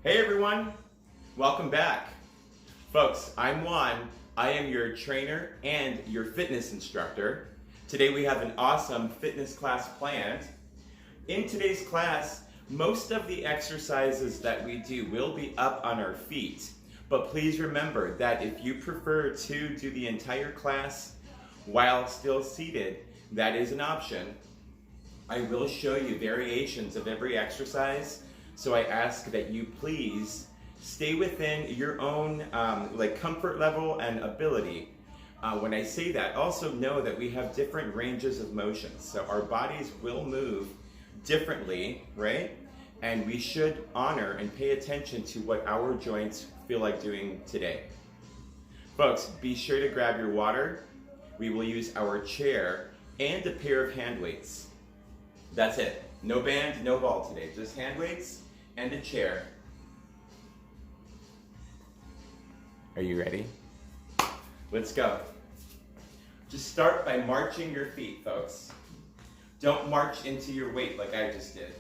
Hey everyone, welcome back. Folks, I'm Juan. I am your trainer and your fitness instructor. Today we have an awesome fitness class planned. In today's class, most of the exercises that we do will be up on our feet. But please remember that if you prefer to do the entire class while still seated, that is an option. I will show you variations of every exercise. So I ask that you please stay within your own comfort level and ability. When I say that, also know that we have different ranges of motion. So our bodies will move differently, right? And we should honor and pay attention to what our joints feel like doing today. Folks, be sure to grab your water. We will use our chair and a pair of hand weights. That's it. No band, no ball today. Just hand weights and a chair. Are you ready? Let's go. Just start by marching your feet, folks. Don't march into your weight like I just did.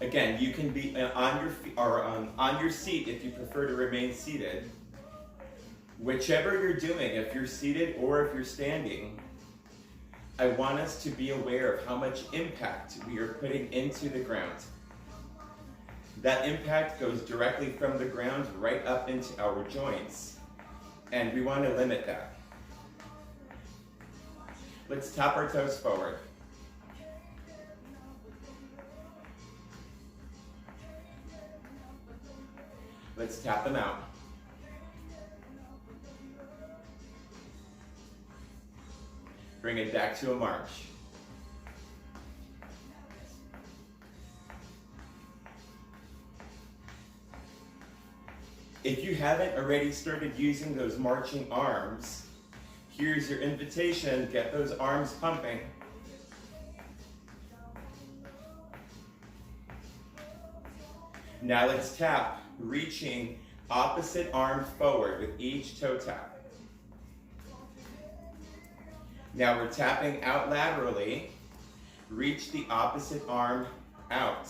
Again, you can be on your feet or on your seat if you prefer to remain seated. Whichever you're doing, if you're seated or if you're standing, I want us to be aware of how much impact we are putting into the ground. That impact goes directly from the ground right up into our joints, and we want to limit that. Let's tap our toes forward. Let's tap them out. Bring it back to a march. If you haven't already started using those marching arms, here's your invitation. Get those arms pumping. Now let's tap, reaching opposite arm forward with each toe tap. Now we're tapping out laterally. Reach the opposite arm out.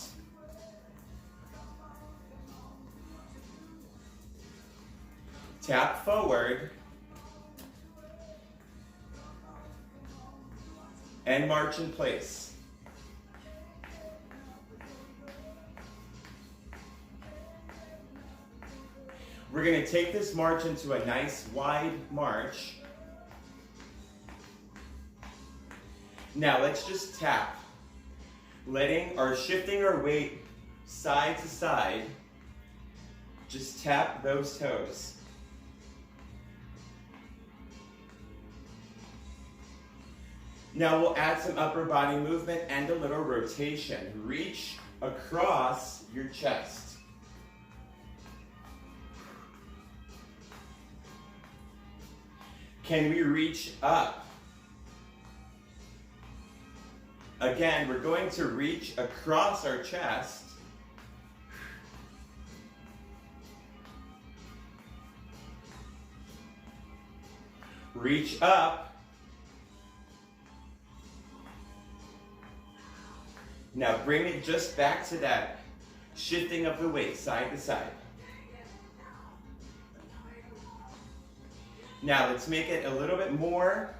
Tap forward. And march in place. We're going to take this march into a nice wide march. Now let's just tap, shifting our weight side to side. Just tap those toes. Now we'll add some upper body movement and a little rotation. Reach across your chest. Can we reach up? Again, we're going to reach across our chest. Reach up. Now bring it just back to that shifting of the weight side to side. Now let's make it a little bit more,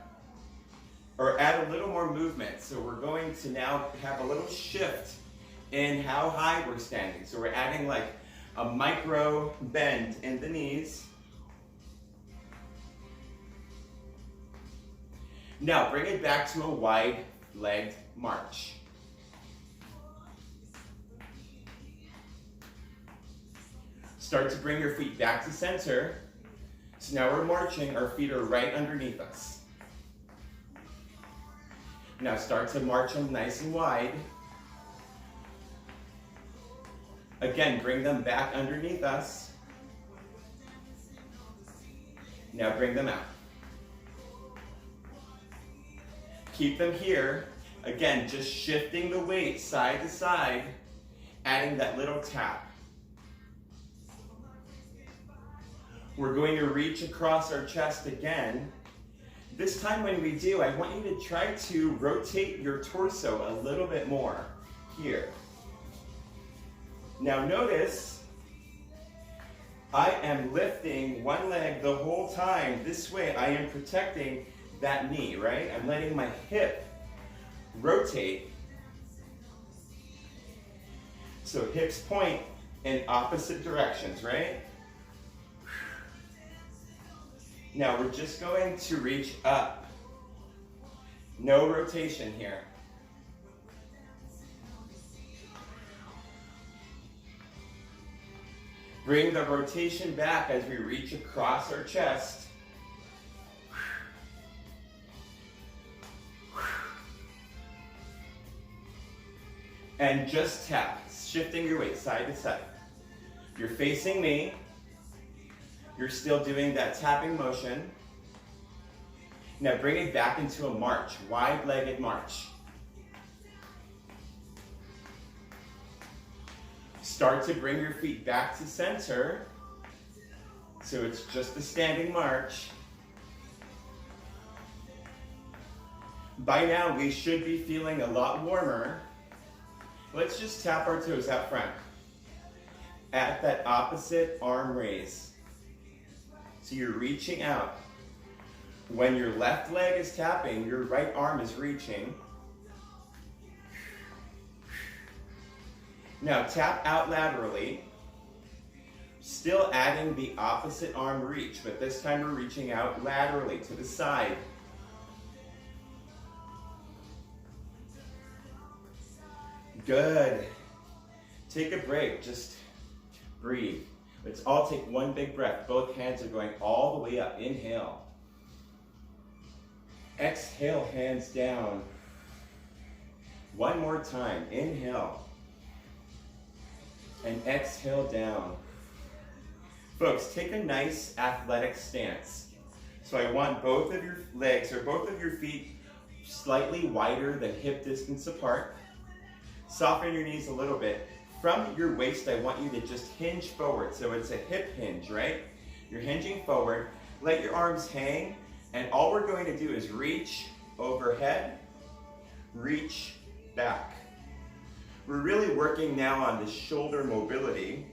or add a little more movement. So we're going to now have a little shift in how high we're standing. So we're adding like a micro bend in the knees. Now bring it back to a wide-legged march. Start to bring your feet back to center. So now we're marching, our feet are right underneath us. Now start to march them nice and wide. Again, bring them back underneath us. Now bring them out. Keep them here. Again, just shifting the weight side to side, adding that little tap. We're going to reach across our chest again. This time when we do, I want you to try to rotate your torso a little bit more here. Now notice, I am lifting one leg the whole time. This way I am protecting that knee, right? I'm letting my hip rotate. So hips point in opposite directions, right? Now we're just going to reach up. No rotation here. Bring the rotation back as we reach across our chest. And just tap, shifting your weight side to side. You're facing me. You're still doing that tapping motion. Now bring it back into a march, wide-legged march. Start to bring your feet back to center. So it's just a standing march. By now we should be feeling a lot warmer. Let's just tap our toes out front at that opposite arm raise. So you're reaching out. When your left leg is tapping, your right arm is reaching. Now tap out laterally, still adding the opposite arm reach, but this time we're reaching out laterally to the side. Good. Take a break, just breathe. Let's all take one big breath. Both hands are going all the way up. Inhale. Exhale, hands down. One more time. Inhale. And exhale down. Folks, take a nice athletic stance. So I want both of your legs or both of your feet slightly wider than hip distance apart. Soften your knees a little bit. From your waist, I want you to just hinge forward. So it's a hip hinge, right? You're hinging forward. Let your arms hang. And all we're going to do is reach overhead, reach back. We're really working now on the shoulder mobility,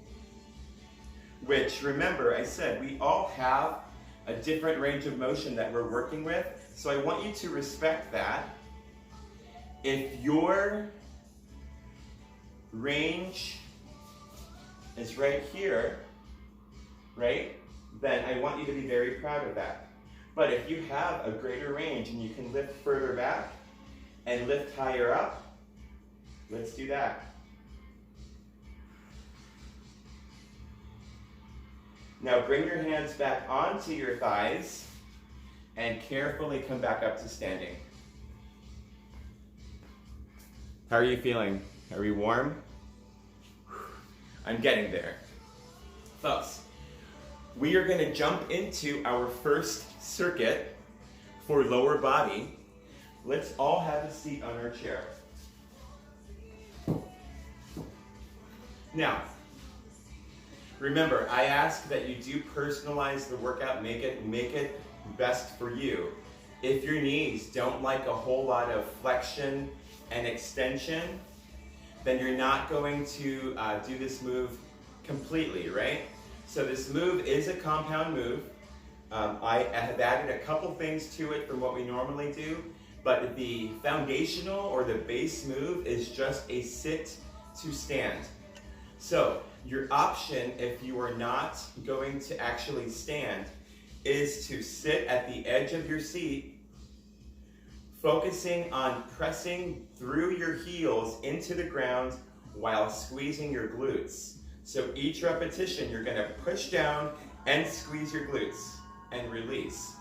which, remember, I said we all have a different range of motion that we're working with. So I want you to respect that. If your range is right here, right, then I want you to be very proud of that. But if you have a greater range and you can lift further back and lift higher up, let's do that. Now bring your hands back onto your thighs and carefully come back up to standing. How are you feeling? Are we warm? I'm getting there. Folks, we are going to jump into our first circuit for lower body. Let's all have a seat on our chair. Now, remember, I ask that you do personalize the workout, make it best for you. If your knees don't like a whole lot of flexion and extension, then you're not going to do this move completely, right? So this move is a compound move. I have added a couple things to it from what we normally do, but the foundational or the base move is just a sit to stand. So your option, if you are not going to actually stand, is to sit at the edge of your seat, focusing on pressing through your heels into the ground while squeezing your glutes. So each repetition, you're going to push down and squeeze your glutes and release.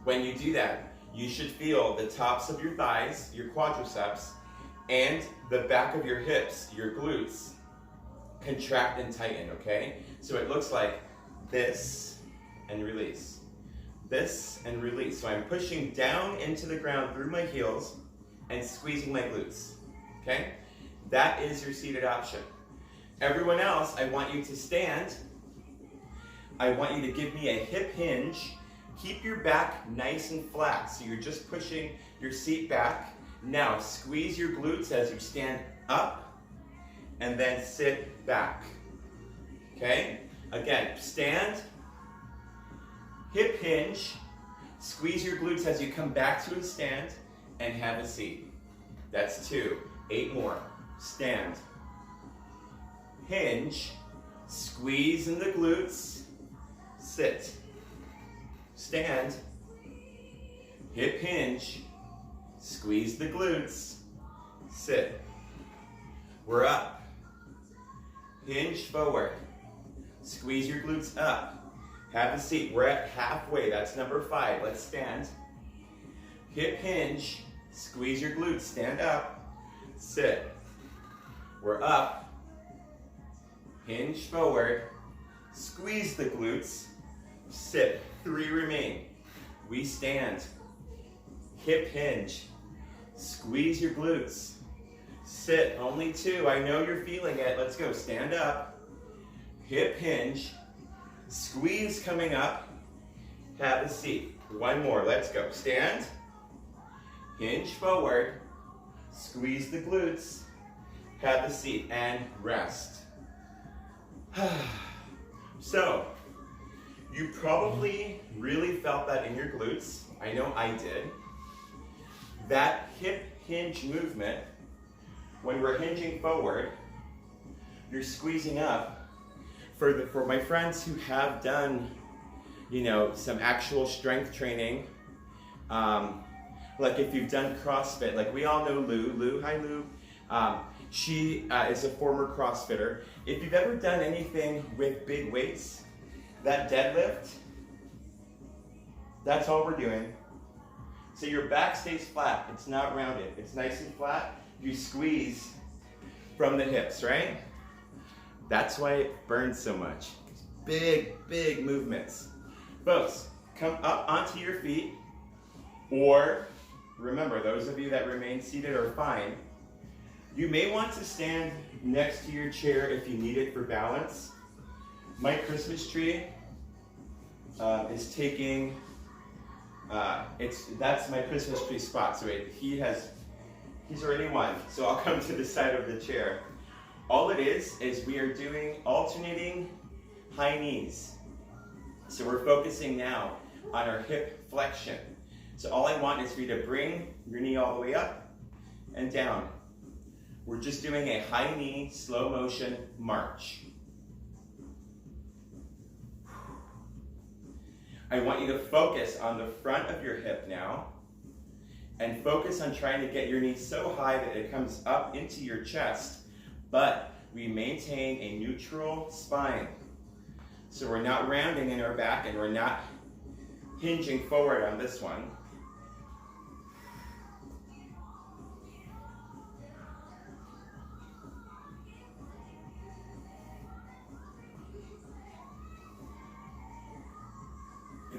When you do that, you should feel the tops of your thighs, your quadriceps, and the back of your hips, your glutes, contract and tighten, okay? So it looks like this and release. This and release. So I'm pushing down into the ground through my heels and squeezing my glutes, okay? That is your seated option. Everyone else, I want you to stand. I want you to give me a hip hinge. Keep your back nice and flat. So you're just pushing your seat back. Now squeeze your glutes as you stand up and then sit back. Okay? Again, stand, hip hinge, squeeze your glutes as you come back to a stand, and have a seat. That's 2. 8 more. Stand, hinge, squeeze in the glutes, sit, stand, hip hinge, squeeze the glutes, sit. We're up. Hinge forward. Squeeze your glutes up. Have a seat. We're at halfway. That's number 5. Let's stand. Hip hinge. Squeeze your glutes. Stand up. Sit. We're up. Hinge forward. Squeeze the glutes. Sit. 3 remain. We stand. Hip hinge. Squeeze your glutes. Sit. Only 2. I know you're feeling it. Let's go. Stand up. Hip hinge. Squeeze coming up. Have a seat. 1 more. Let's go. Stand. Hinge forward. Squeeze the glutes. Have a seat and rest. So, you probably really felt that in your glutes. I know I did. That hip hinge movement, when we're hinging forward, you're squeezing up. For my friends who have done, some actual strength training, like if you've done CrossFit, like we all know Lou, hi Lou. She is a former CrossFitter. If you've ever done anything with big weights, that deadlift, that's all we're doing. So your back stays flat, it's not rounded, it's nice and flat. You squeeze from the hips, right? That's why it burns so much. Big, big movements. Folks, come up onto your feet, or remember, those of you that remain seated are fine. You may want to stand next to your chair if you need it for balance. My Christmas tree is taking, that's my Christmas tree spot. So he's already won. So I'll come to the side of the chair. All it is we are doing alternating high knees. So we're focusing now on our hip flexion. So all I want is for you to bring your knee all the way up and down. We're just doing a high knee, slow motion march. I want you to focus on the front of your hip now and focus on trying to get your knee so high that it comes up into your chest, but we maintain a neutral spine. So we're not rounding in our back and we're not hinging forward on this one.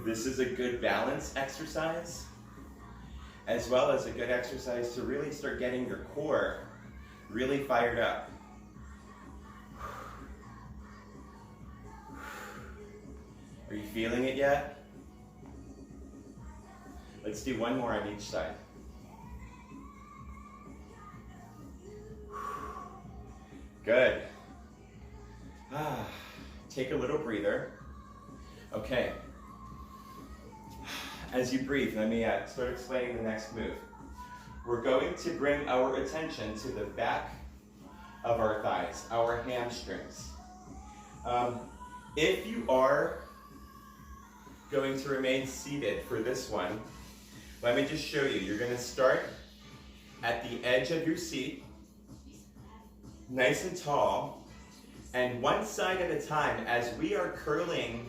This is a good balance exercise, as well as a good exercise to really start getting your core really fired up. Are you feeling it yet? Let's do 1 more on each side. Good. Take a little breather. Okay. As you breathe, let me start explaining the next move. We're going to bring our attention to the back of our thighs, our hamstrings. If you are going to remain seated for this one, let me just show you. You're going to start at the edge of your seat, nice and tall, and one side at a time as we are curling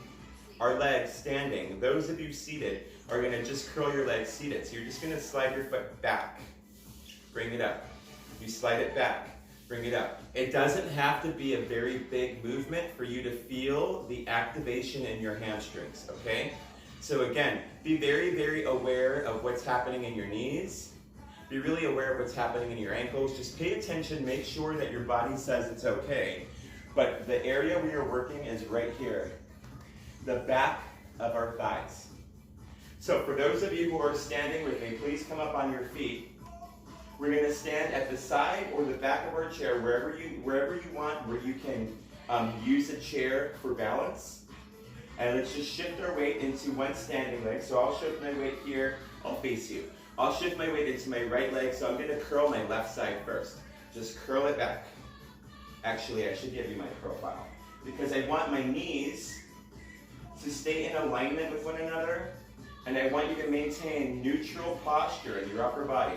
our legs standing. Those of you seated are going to just curl your legs seated. So you're just going to slide your foot back, bring it up. You slide it back, bring it up. It doesn't have to be a very big movement for you to feel the activation in your hamstrings, okay? So again, be very, very aware of what's happening in your knees. Be really aware of what's happening in your ankles. Just pay attention, make sure that your body says it's okay. But the area we are working is right here, the back of our thighs. So for those of you who are standing with me, please come up on your feet. We're going to stand at the side or the back of our chair, wherever you want, where you can use a chair for balance. And let's just shift our weight into one standing leg. So I'll shift my weight here. I'll face you. I'll shift my weight into my right leg. So I'm going to curl my left side first. Just curl it back. Actually, I should give you my profile, because I want my knees to stay in alignment with one another, and I want you to maintain neutral posture in your upper body.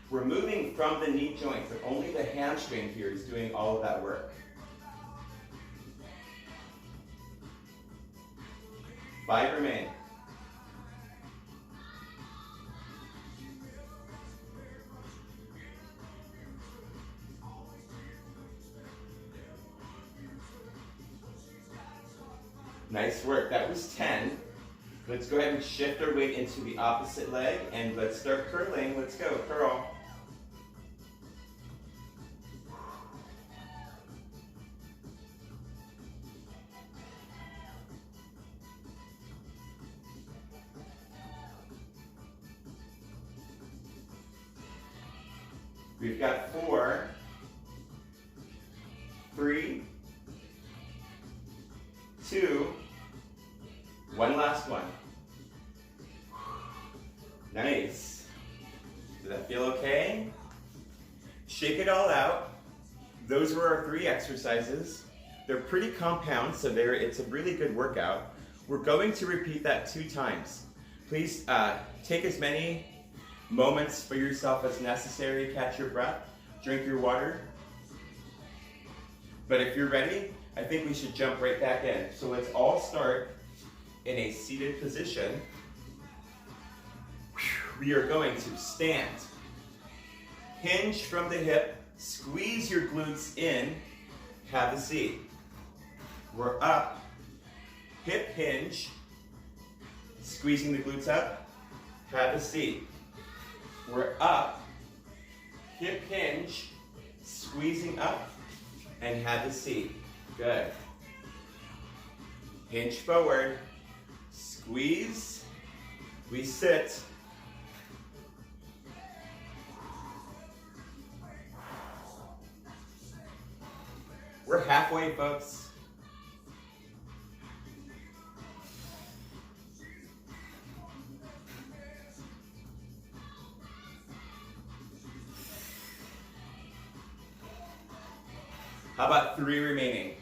We're moving from the knee joint, but only the hamstring here is doing all of that work. 5 remain. Nice work. That was 10. Let's go ahead and shift our weight into the opposite leg, and let's start curling. Let's go. Curl. We've got 4, 3, 2, one last one. Nice. Does that feel okay? Shake it all out. Those were our 3 exercises. They're pretty compound, so it's a really good workout. We're going to repeat that 2 times. Please take as many moments for yourself as necessary. Catch your breath, drink your water. But if you're ready, I think we should jump right back in. So let's all start in a seated position. We are going to stand, hinge from the hip, squeeze your glutes in, have a seat. We're up, hip hinge, squeezing the glutes up, have a seat. We're up, hip hinge, squeezing up, and have a seat. Good. Hinge forward, squeeze, we sit. We're halfway, folks. How about 3 remaining?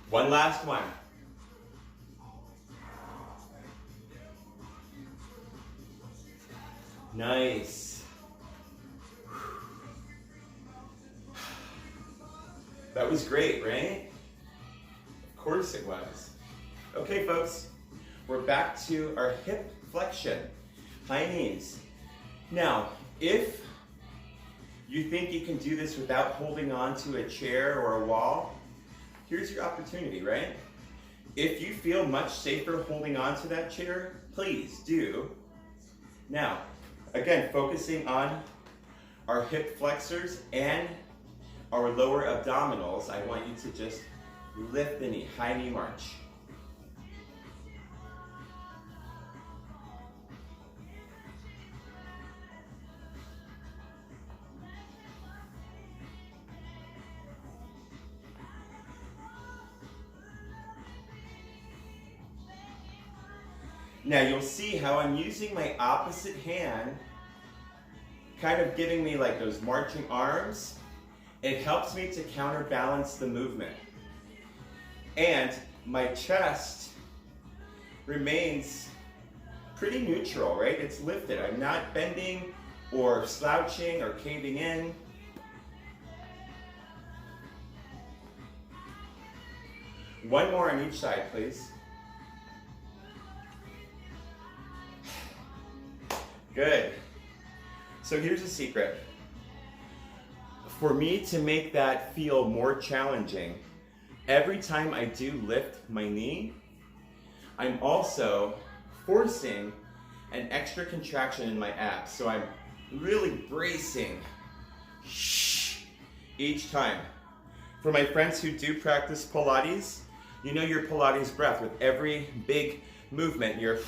One last one. Nice. That was great, right? Of course it was. Okay, folks, we're back to our hip flexion, high knees. Now, if you think you can do this without holding on to a chair or a wall, here's your opportunity, right? If you feel much safer holding on to that chair, please do. Now, again, focusing on our hip flexors and our lower abdominals, I want you to just lift the knee, high knee march. Now you'll see how I'm using my opposite hand, kind of giving me like those marching arms. It helps me to counterbalance the movement. And my chest remains pretty neutral, right? It's lifted. I'm not bending or slouching or caving in. One more on each side, please. Good. So here's a secret. For me to make that feel more challenging, every time I do lift my knee, I'm also forcing an extra contraction in my abs. So I'm really bracing each time. For my friends who do practice Pilates, you know your Pilates breath. With every big movement, you're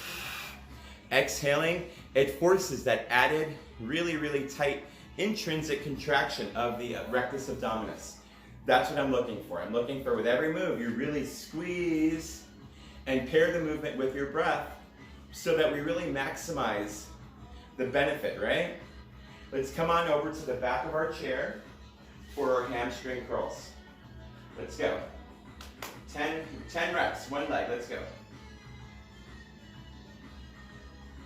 exhaling. It forces that added, really, really tight intrinsic contraction of the rectus abdominis. That's what I'm looking for. I'm looking for, with every move, you really squeeze and pair the movement with your breath so that we really maximize the benefit, right? Let's come on over to the back of our chair for our hamstring curls. Let's go. 10 reps, one leg, let's go.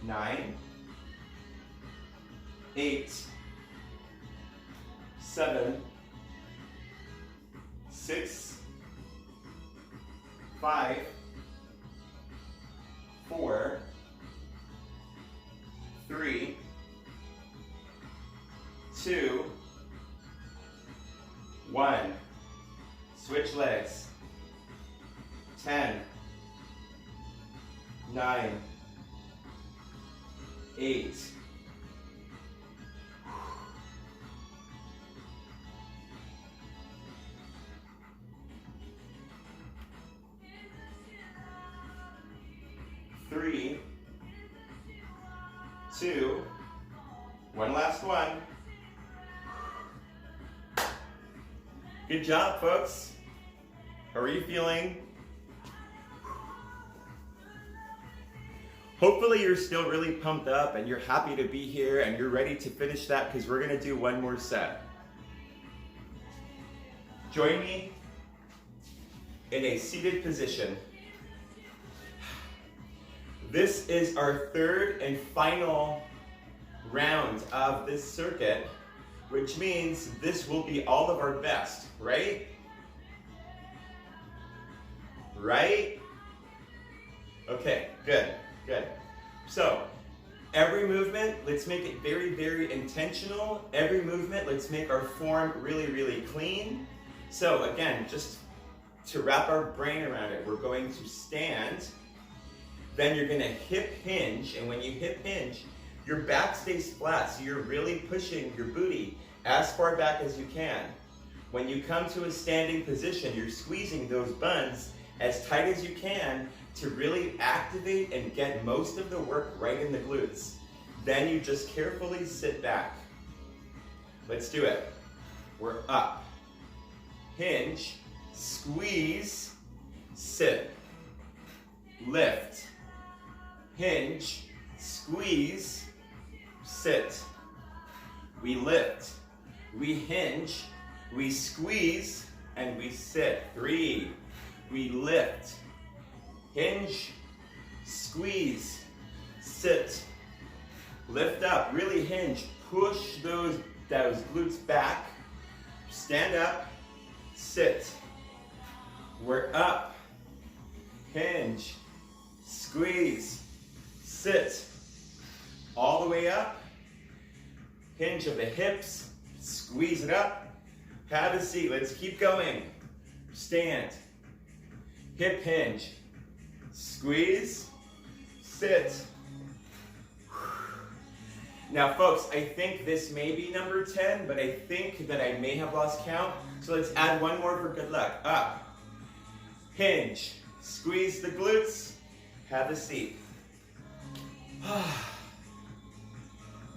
9, 8, 7, 6, 5, 4, 3, 2, 1. Switch legs. 10, 9, 8, 3, 2, one last one. Good job, folks. How are you feeling? Hopefully you're still really pumped up and you're happy to be here and you're ready to finish that, because we're gonna do one more set. Join me in a seated position. This is our third and final round of this circuit, which means this will be all of our best, right? Right? Okay, good, good. So, every movement, let's make it very, very intentional. Every movement, let's make our form really, really clean. So again, just to wrap our brain around it, we're going to stand, then you're gonna hip hinge, and when you hip hinge, your back stays flat, so you're really pushing your booty as far back as you can. When you come to a standing position, you're squeezing those buns as tight as you can to really activate and get most of the work right in the glutes. Then you just carefully sit back. Let's do it. We're up. Hinge, squeeze, sit, lift, hinge, squeeze, sit. We lift, we hinge, we squeeze, and we sit. 3, we lift, hinge, squeeze, sit, lift up, really hinge, push those glutes back, stand up, sit. We're up, hinge, squeeze, sit, all the way up, hinge of the hips, squeeze it up, have a seat, let's keep going, stand, hip hinge, squeeze, sit. Now folks, I think this may be number 10, but I think that I may have lost count, so let's add one more for good luck. Up, hinge, squeeze the glutes, have a seat.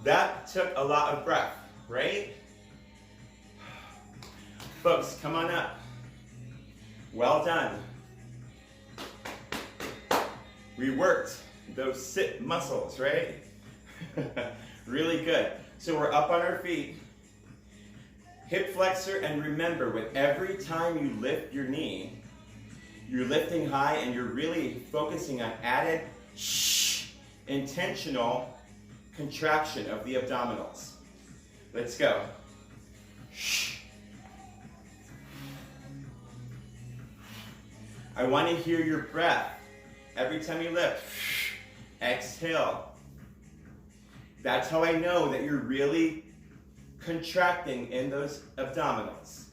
That took a lot of breath, right? Folks, come on up. Well done. We worked those sit muscles, right? Really good. So we're up on our feet. Hip flexor, and remember, with every time you lift your knee, you're lifting high and you're really focusing on added intentional contraction of the abdominals. Let's go. I want to hear your breath every time you lift. Exhale. That's how I know that you're really contracting in those abdominals.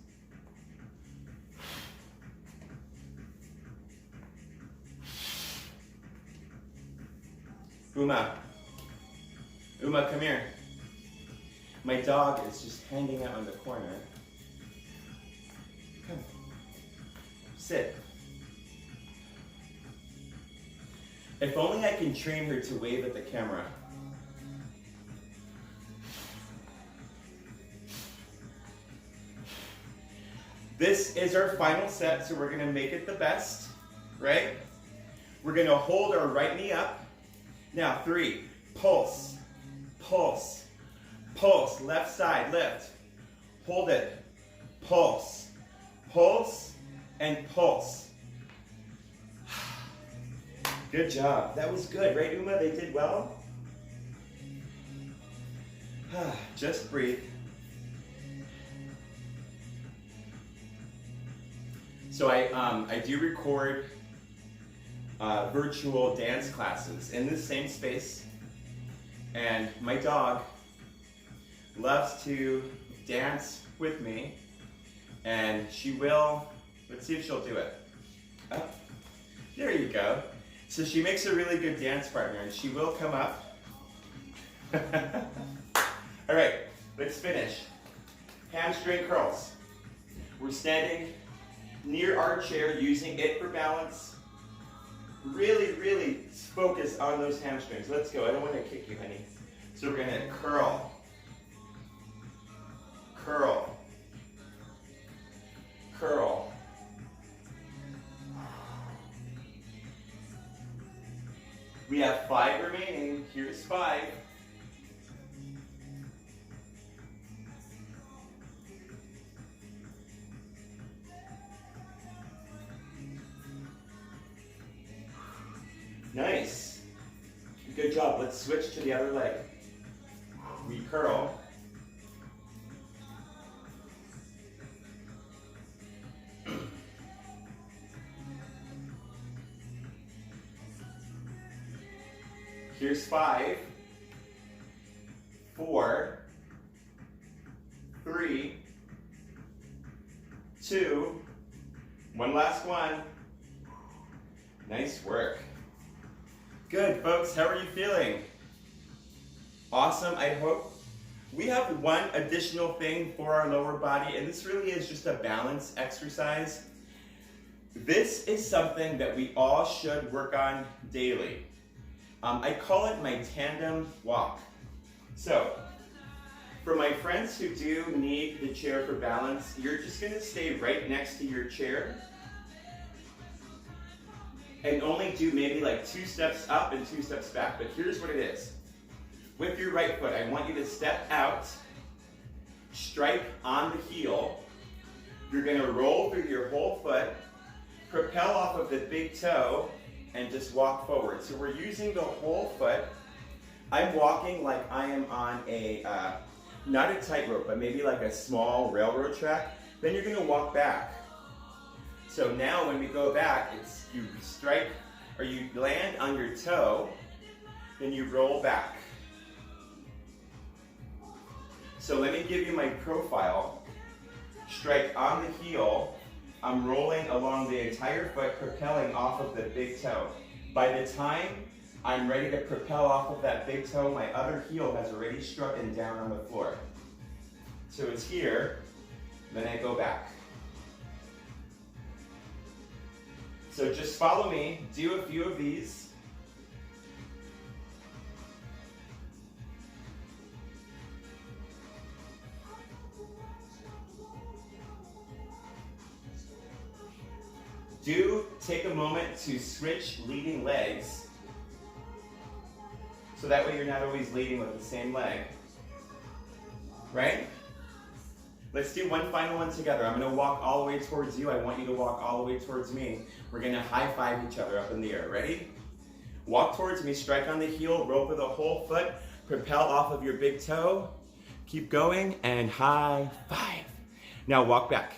Uma, come here. My dog is just hanging out in the corner. Come. sit. If only I can train her to wave at the camera. This is our final set, so we're gonna make it the best, right? We're gonna hold our right knee up. Now, 3, pulse, pulse, pulse, left side, lift. Hold it, pulse, pulse, and pulse. Good job. That was good, right, Uma? They did well? Just breathe. So I do record virtual dance classes in this same space, and my dog loves to dance with me, and she will, let's see if she'll do it. Oh, there you go. So she makes a really good dance partner, and she will come up. All right, let's finish. Hamstring curls. We're standing near our chair, using it for balance. Really, really focus on those hamstrings. Let's go. I don't want to kick you, honey. So we're going to curl, curl, curl. We have 5 remaining. Here's 5. Nice. Good job. Let's switch to the other leg. We curl. Here's 5, 4, 3, 2, one last one. Nice work. Good, folks. How are you feeling? Awesome, I hope. We have one additional thing for our lower body, and this really is just a balance exercise. This is something that we all should work on daily. I call it my tandem walk. So, for my friends who do need the chair for balance, you're just going to stay right next to your chair and only do maybe like 2 steps up and 2 steps back. But here's what it is. With your right foot, I want you to step out, strike on the heel. You're going to roll through your whole foot, propel off of the big toe, and just walk forward. So we're using the whole foot. I'm walking like I am on a, not a tightrope, but maybe like a small railroad track. Then you're gonna walk back. So now when we go back, it's you strike, or you land on your toe, then you roll back. So let me give you my profile. Strike on the heel. I'm rolling along the entire foot, propelling off of the big toe. By the time I'm ready to propel off of that big toe, my other heel has already struck and down on the floor. So it's here, then I go back. So just follow me, do a few of these. Do take a moment to switch leading legs, so that way you're not always leading with the same leg, right? Let's do one final one together. I'm gonna walk all the way towards you. I want you to walk all the way towards me. We're gonna high five each other up in the air. Ready? Walk towards me, strike on the heel, roll with the whole foot, propel off of your big toe, keep going, and high five. Now walk back.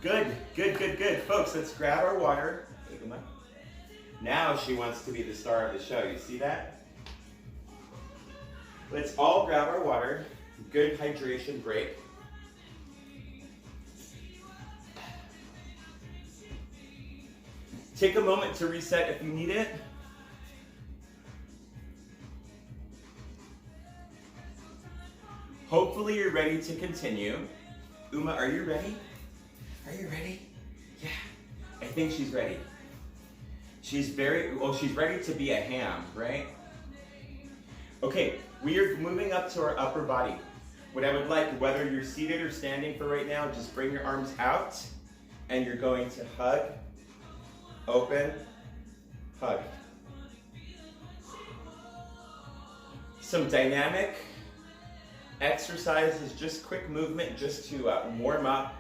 Good, good, good, good. Folks, let's grab our water. Now she wants to be the star of the show. You see that? Let's all grab our water. Good hydration break. Take a moment to reset if you need it. Hopefully you're ready to continue. Uma, are you ready? Are you ready? Yeah, I think she's ready. She's ready to be a ham, right? Okay, we are moving up to our upper body. What I would like, whether you're seated or standing for right now, just bring your arms out and you're going to hug, open, hug. Some dynamic exercises, just quick movement, just to warm up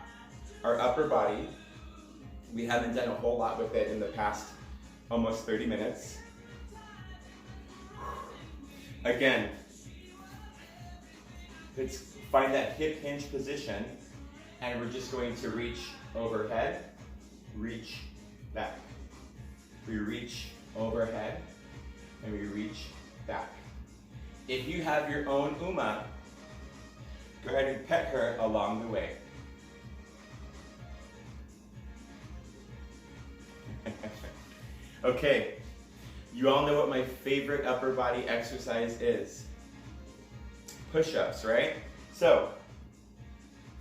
our upper body. We haven't done a whole lot with it in the past almost 30 minutes. Again, let's find that hip hinge position, and we're just going to reach overhead, reach back. We reach overhead, and we reach back. If you have your own Uma, go ahead and pet her along the way. Okay, you all know what my favorite upper body exercise is. Push-ups, right? So,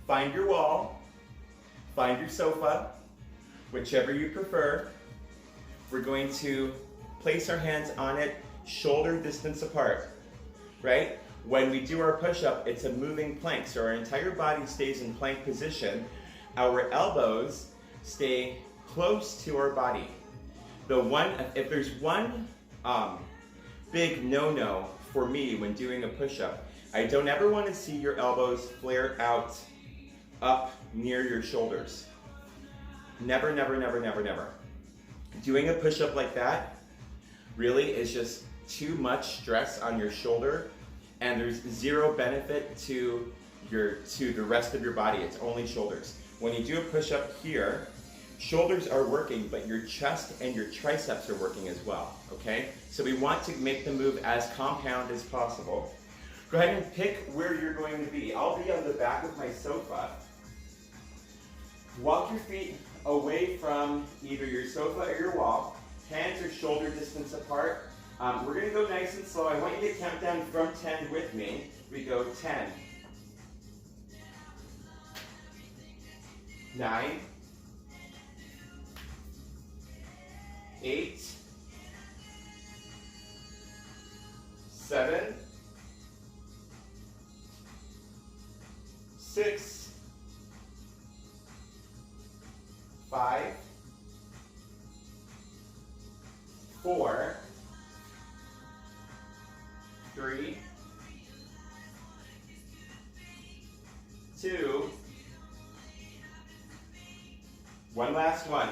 find your wall, find your sofa, whichever you prefer. We're going to place our hands on it, shoulder distance apart, right? When we do our push-up, it's a moving plank, so our entire body stays in plank position. Our elbows stay close to our body. If there's one big no-no for me when doing a push-up, I don't ever want to see your elbows flare out up near your shoulders. Never, never, never, never, never. Doing a push-up like that really is just too much stress on your shoulder, and there's zero benefit to the rest of your body. It's only shoulders. When you do a push-up here, shoulders are working, but your chest and your triceps are working as well, okay? So we want to make the move as compound as possible. Go ahead and pick where you're going to be. I'll be on the back of my sofa. Walk your feet away from either your sofa or your wall. Hands are shoulder distance apart. We're gonna go nice and slow. I want you to count down from 10 with me. We go 10, 9, 8, 7, 6, 5, 4, 3, 2, one last one.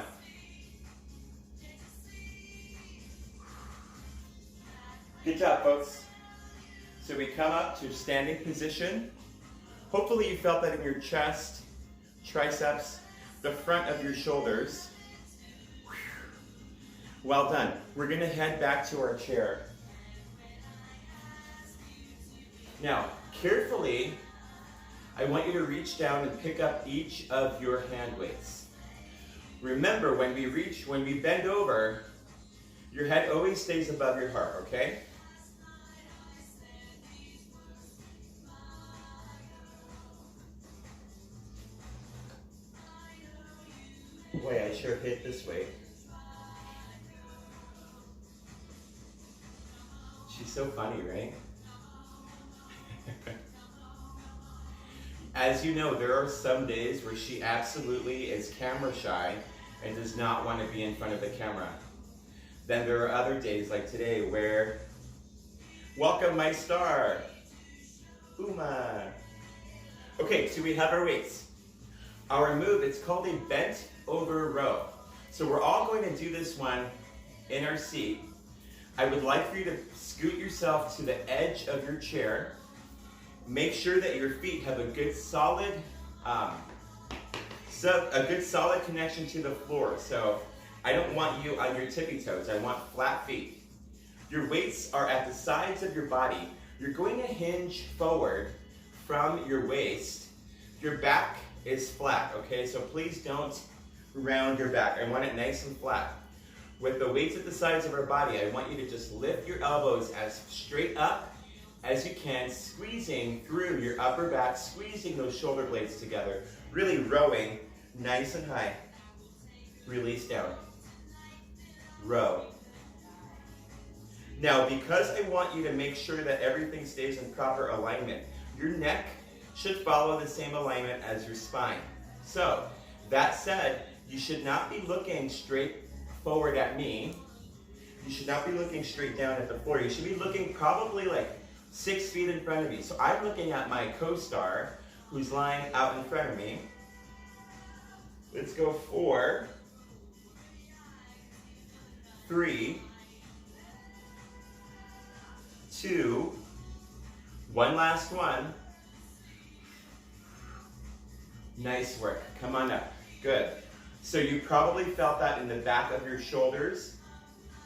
Good job, folks. So we come up to standing position. Hopefully you felt that in your chest, triceps, the front of your shoulders. Well done. We're gonna head back to our chair. Now, carefully, I want you to reach down and pick up each of your hand weights. Remember, when we bend over, your head always stays above your heart, okay? Boy, I sure hit this way. She's so funny, right? As you know, there are some days where she absolutely is camera shy and does not want to be in front of the camera. Then there are other days like today where, welcome my star, Uma. Okay, so we have our weights. Our move, it's called a bent over row. So we're all going to do this one in our seat. I would like for you to scoot yourself to the edge of your chair. Make sure that your feet have a good solid connection to the floor. So I don't want you on your tippy toes. I want flat feet. Your weights are at the sides of your body. You're going to hinge forward from your waist. Your back is flat, okay? So please don't round your back. I want it nice and flat. With the weights at the sides of our body, I want you to just lift your elbows as straight up as you can, squeezing through your upper back, squeezing those shoulder blades together, really rowing nice and high. Release down. Row. Now, because I want you to make sure that everything stays in proper alignment, your neck should follow the same alignment as your spine. So, that said, you should not be looking straight forward at me. You should not be looking straight down at the floor. You should be looking probably like 6 feet in front of you. So I'm looking at my co-star who's lying out in front of me. Let's go 4, 3, 2, one last one. Nice work. Come on up. Good. So you probably felt that in the back of your shoulders.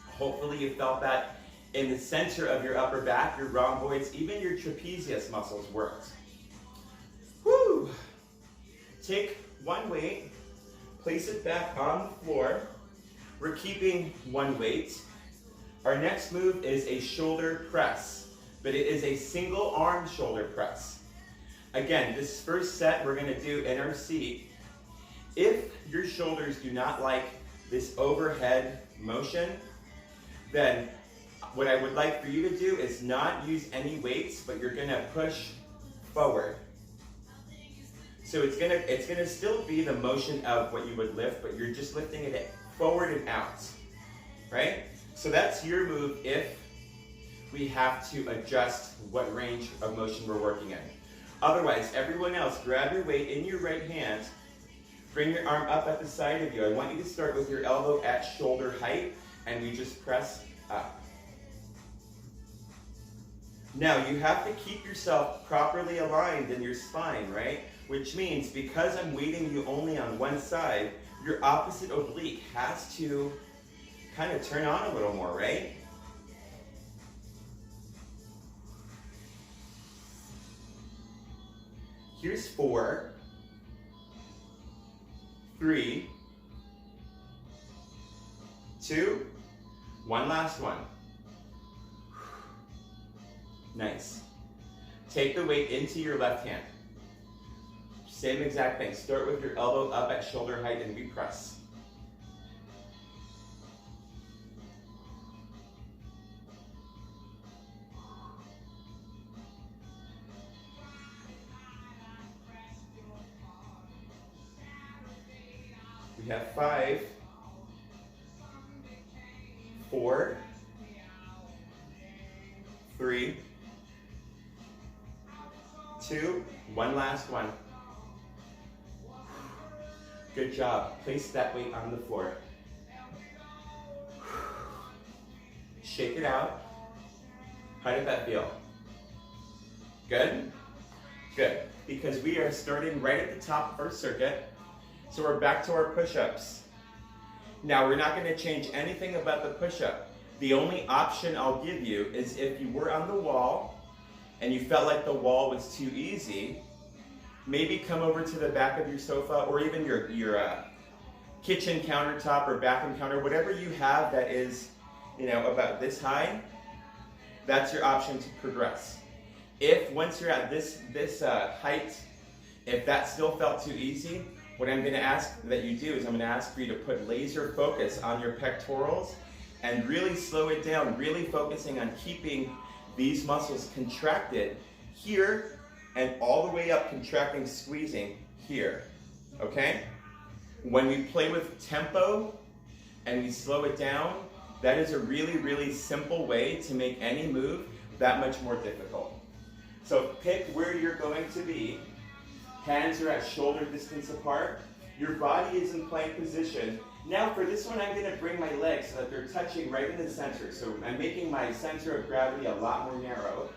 Hopefully you felt that in the center of your upper back, your rhomboids, even your trapezius muscles worked. Woo! Take one weight, place it back on the floor. We're keeping one weight. Our next move is a shoulder press, but it is a single arm shoulder press. Again, this first set we're going to do in our seat. If your shoulders do not like this overhead motion, then what I would like for you to do is not use any weights, but you're going to push forward. So it's gonna still be the motion of what you would lift, but you're just lifting it forward and out, right? So that's your move if we have to adjust what range of motion we're working in. Otherwise, everyone else, grab your weight in your right hand, bring your arm up at the side of you. I want you to start with your elbow at shoulder height, and we just press up. Now, you have to keep yourself properly aligned in your spine, right? Which means, because I'm weighting you only on one side, your opposite oblique has to kind of turn on a little more, right? Here's 4, 3, 2, one last one. Nice. Take the weight into your left hand. Same exact thing. Start with your elbow up at shoulder height and we press. We have 5, 4, 3, 2, one last one. Good job. Place that weight on the floor. Shake it out. How did that feel? Good? Good. Because we are starting right at the top of our circuit. So we're back to our push-ups. Now we're not going to change anything about the push-up. The only option I'll give you is if you were on the wall and you felt like the wall was too easy, maybe come over to the back of your sofa or even your kitchen countertop or bathroom counter, whatever you have that is, about this high, that's your option to progress. If once you're at this height, if that still felt too easy, what I'm going to ask that you do is I'm going to ask for you to put laser focus on your pectorals and really slow it down, really focusing on keeping these muscles contracted here and all the way up, contracting, squeezing here, okay? When we play with tempo and we slow it down, that is a really, really simple way to make any move that much more difficult. So pick where you're going to be. Hands are at shoulder distance apart. Your body is in plank position. Now for this one, I'm going to bring my legs so that they're touching right in the center. So I'm making my center of gravity a lot more narrow.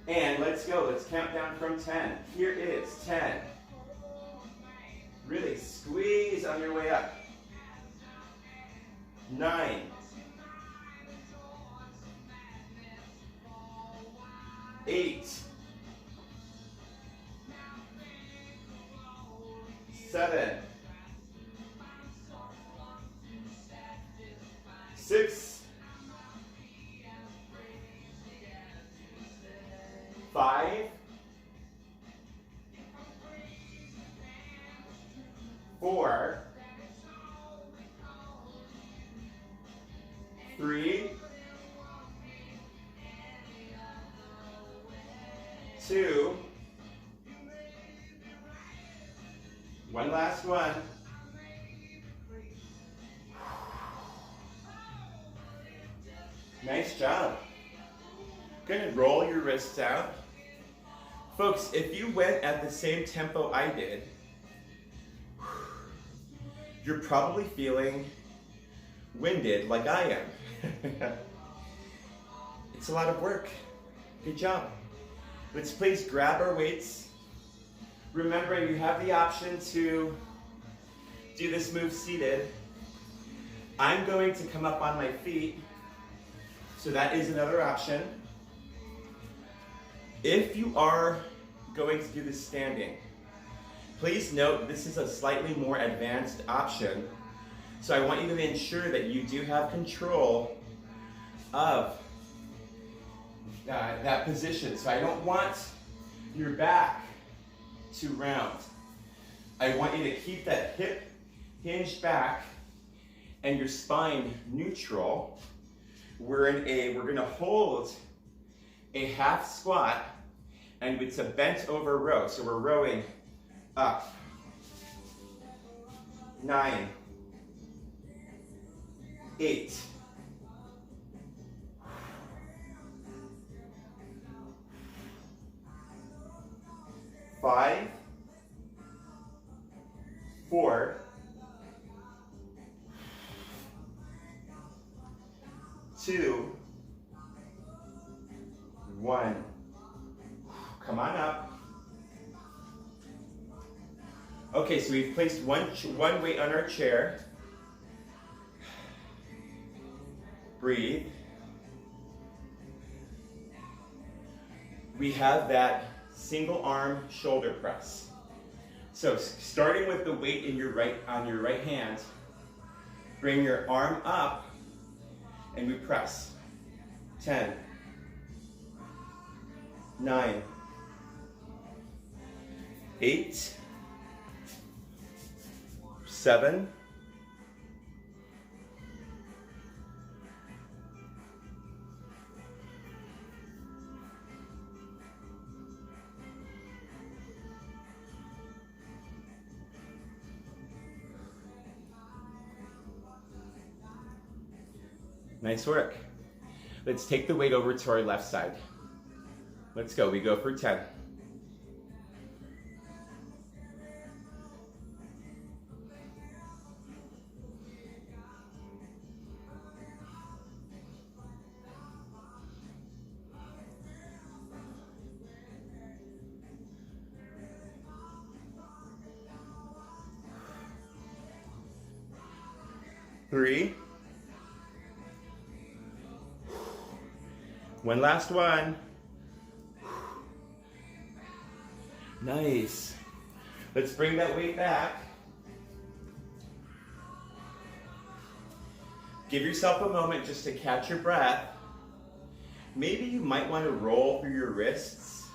And let's go. Let's count down from 10. Here is 10. Really squeeze on your way up. 9. 8. 7. 6. 4, 3, 2, one last one. Nice job. Good. Roll your wrists out. Folks, if you went at the same tempo I did, you're probably feeling winded like I am. It's a lot of work. Good job. Let's please grab our weights. Remember, you have the option to do this move seated. I'm going to come up on my feet, so that is another option. If you are going to do this standing, please note this is a slightly more advanced option. So I want you to ensure that you do have control of that position. So I don't want your back to round. I want you to keep that hip hinged back and your spine neutral. We're going to hold a half squat, and it's a bent over row. So we're rowing up. 9, 8, 5, 4, 2, 1. Come on up. Okay, so we've placed one weight on our chair. Breathe. We have that single arm shoulder press. So starting with the weight in on your right hand, bring your arm up and we press. 10, 9, 8, 7, 'Nice work. Let's take the weight over to our left side. Let's go. We go for 10. Three. One last one. Nice. Let's bring that weight back. Give yourself a moment just to catch your breath. Maybe you might want to roll through your wrists.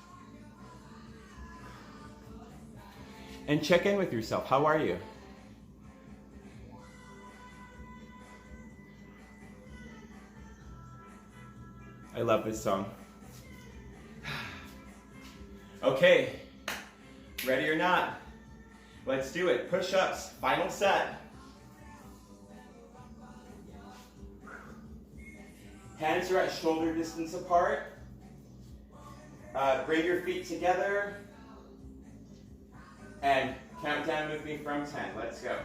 And check in with yourself. How are you? I love this song. Okay, ready or not, let's do it. Push-ups, final set. Hands are at shoulder distance apart. Bring your feet together and count down with me from 10. Let's go.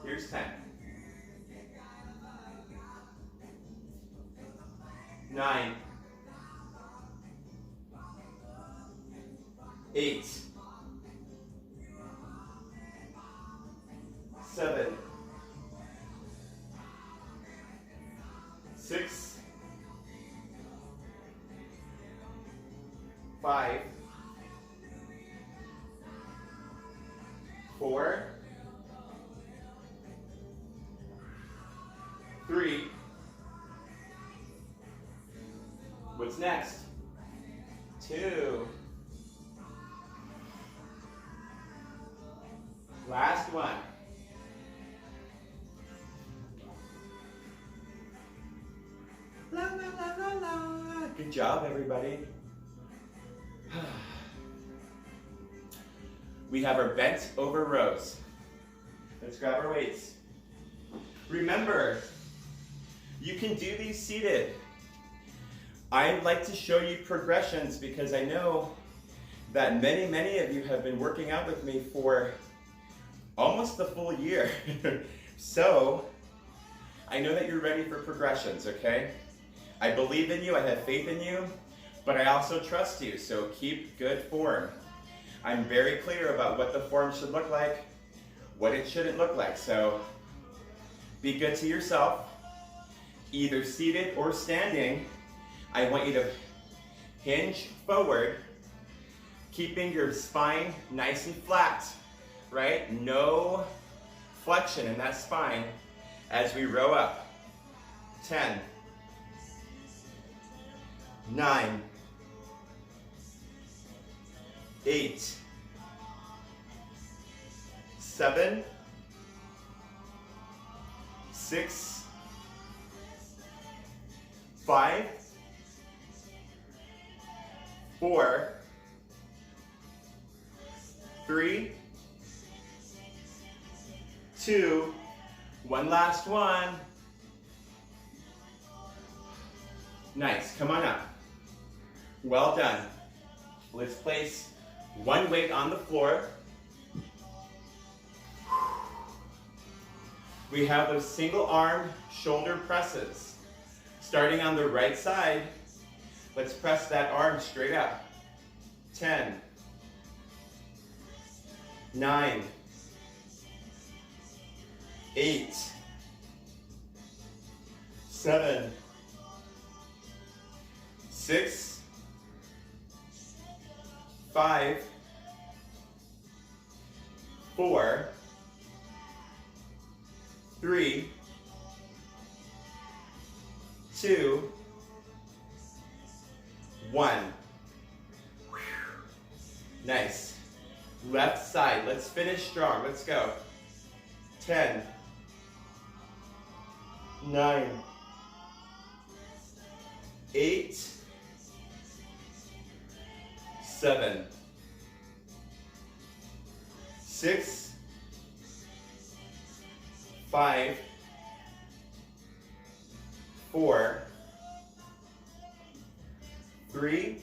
Here's 10. 9, 8, 7, 6, 5, 4, 3. What's next? 2. Last one. Good job, everybody. We have our bent over rows. Let's grab our weights. Remember, you can do these seated. I'd like to show you progressions because I know that many of you have been working out with me for almost the full year. So, I know that you're ready for progressions, okay? I believe in you, I have faith in you, but I also trust you, so keep good form. I'm very clear about what the form should look like, what it shouldn't look like, so be good to yourself, either seated or standing. I want you to hinge forward, keeping your spine nice and flat, right? No flexion in that spine as we row up. 10, 9, 8, 7, 6, 5, 4, 3, 2, one last one. Nice, come on up. Well done. Let's place one weight on the floor. We have those single arm shoulder presses. Starting on the right side, let's press that arm straight up. 10, 9, 8, 7, 6, 5, 4, 3, 2, 1. Nice. Left side. Let's finish strong. Let's go. 10, 9, 8, 7, 6, 5, 4, 3,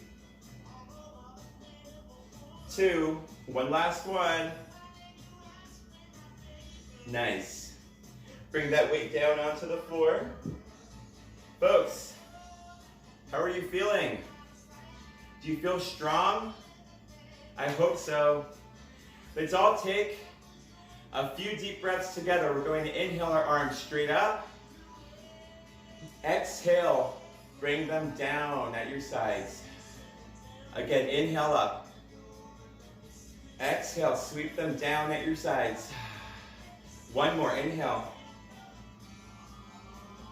2, one last one. Nice. Bring that weight down onto the floor. Folks, how are you feeling? Do you feel strong? I hope so. Let's all take a few deep breaths together. We're going to inhale our arms straight up. Exhale, bring them down at your sides. Again, inhale up. Exhale, sweep them down at your sides. One more, inhale.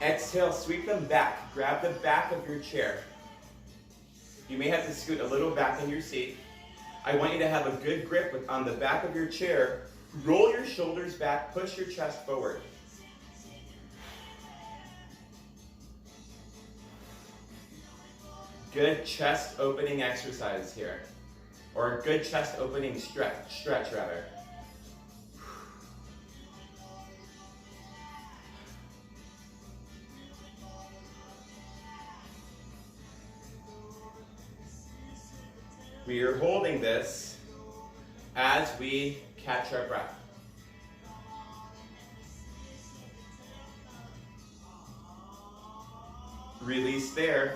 Exhale, sweep them back. Grab the back of your chair. You may have to scoot a little back in your seat. I want you to have a good grip on the back of your chair. Roll your shoulders back, push your chest forward. Good chest opening exercise here. Or a good chest opening stretch rather. We are holding this as we catch our breath. Release there.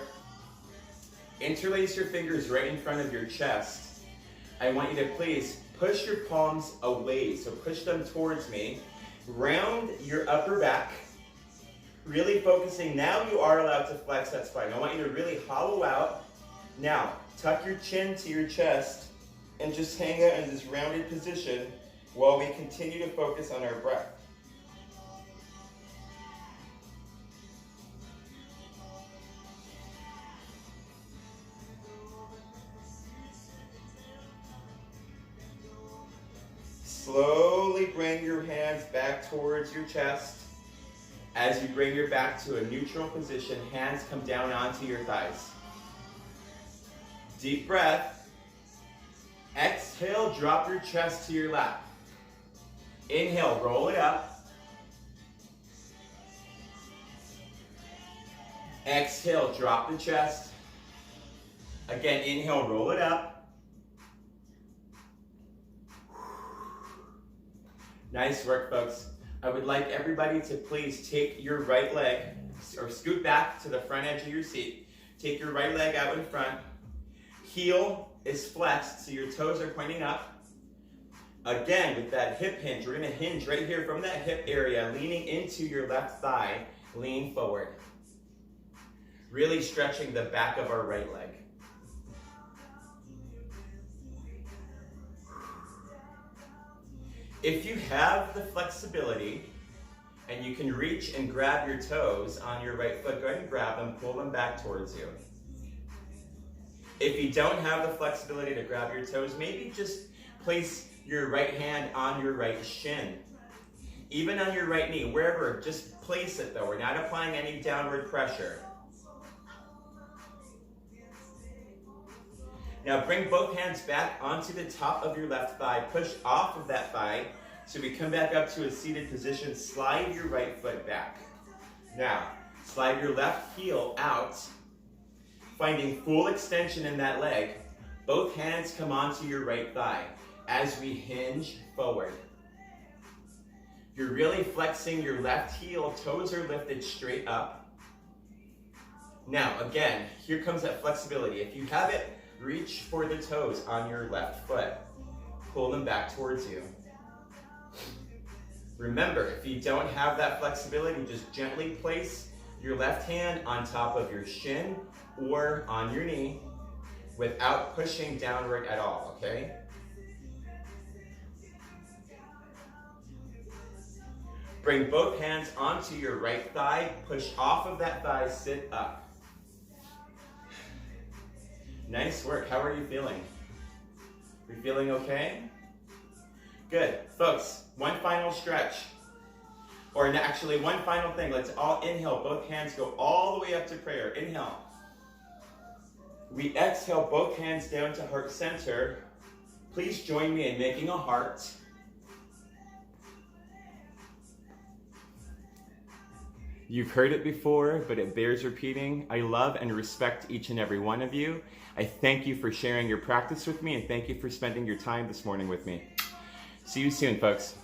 Interlace your fingers right in front of your chest. I want you to please push your palms away, so push them towards me. Round your upper back. Really focusing. Now you are allowed to flex that spine. I want you to really hollow out. Now, tuck your chin to your chest and just hang out in this rounded position while we continue to focus on our breath. Slowly bring your hands back towards your chest. As you bring your back to a neutral position, hands come down onto your thighs. Deep breath. Exhale, drop your chest to your lap. Inhale, roll it up. Exhale, drop the chest. Again, inhale, roll it up. Nice work, folks. I would like everybody to please take your right leg, or scoot back to the front edge of your seat. Take your right leg out in front. Heel is flexed, so your toes are pointing up. Again, with that hip hinge, we're going to hinge right here from that hip area, leaning into your left thigh, lean forward. Really stretching the back of our right leg. If you have the flexibility and you can reach and grab your toes on your right foot, go ahead and grab them, pull them back towards you. If you don't have the flexibility to grab your toes, maybe just place your right hand on your right shin. Even on your right knee, wherever, just place it though. We're not applying any downward pressure. Now bring both hands back onto the top of your left thigh. Push off of that thigh so we come back up to a seated position. Slide your right foot back. Now, slide your left heel out, finding full extension in that leg. Both hands come onto your right thigh as we hinge forward. You're really flexing your left heel. Toes are lifted straight up. Now, again, here comes that flexibility. If you have it, reach for the toes on your left foot. Pull them back towards you. Remember, if you don't have that flexibility, just gently place your left hand on top of your shin or on your knee without pushing downward at all, okay? Bring both hands onto your right thigh, push off of that thigh, sit up. Nice work. How are you feeling? You feeling okay? Good. Folks, one final stretch. Or actually, one final thing. Let's all inhale. Both hands go all the way up to prayer. Inhale. We exhale, both hands down to heart center. Please join me in making a heart. You've heard it before, but it bears repeating. I love and respect each and every one of you. I thank you for sharing your practice with me, and thank you for spending your time this morning with me. See you soon, folks.